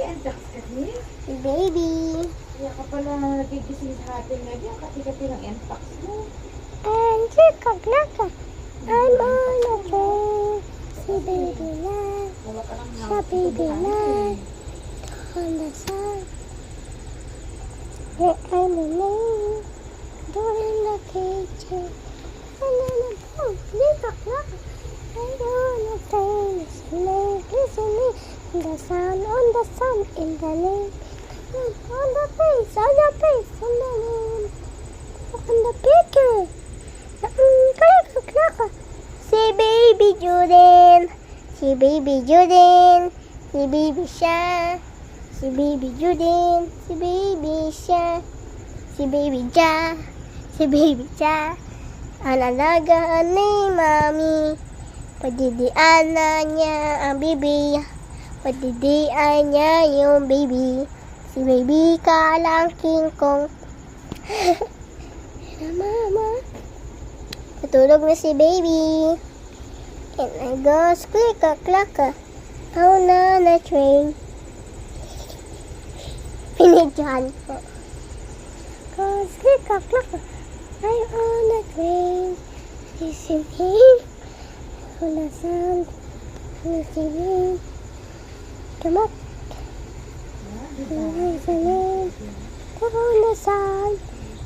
Nag-entrax kasi. Si baby. Kaya ka pala nagigising sa atin ngayon. Kati-kati ng entrax mo. And chika-klaka. I'm on a train. Si baby lang. Wala ka lang Sa baby lang. On the sun. Yeah, I'm the name. Doing the kitchen. And then the boom. Chika-klaka. I'm on a train. Listening. The sun, on the sun, in the lane. On the face, on the face, on the name. On the picture. Klaka. Si baby Juden. Si baby Juden. Si baby siya. Si baby Juden. Si baby siya. Si baby Ja. Si baby Ja. Ang alagaan ni mami. Pagdidian na niya ang baby. Pagdidian niya yung baby. Si baby ka lang King Kong. Mama. Natulog na si baby. And I go squeak-a-clack-a. On a train. Pinidyan ko. Go squeak-a-clack-a. I'm on a train. Listening. On the sound. Listening. Come up. Listening. On the sound.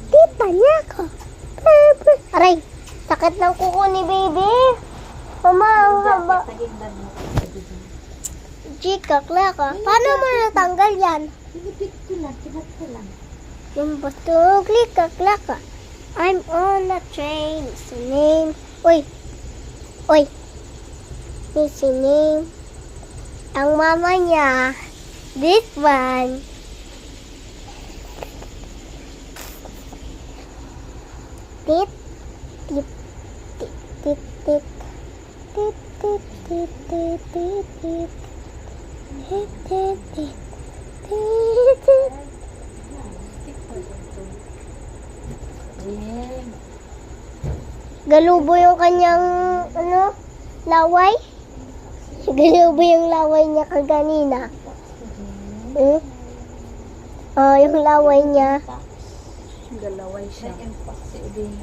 Tita niya ako. Aray. Sakit ng kuko ni baby. Mama, ang haba. Chika-klaka. Paano mo natanggal yan? Pinipit ko lang. Kinat ko lang. Yung bato, klika-klaka. I'm on a train. Listening. Uy. Uy. Listening. Ang mama niya. This one. Tit. Tit. Tit. Tit. Tit. Tit. Tit. Tit. Tit. Tit. Tit. Tit. Tit. Tit. Tit. Ayan. Galubo yung kanyang, laway. Galubo yung laway niya kaganina. Hmm? Oh, yung laway niya. Galaway siya. Entrax si Udin.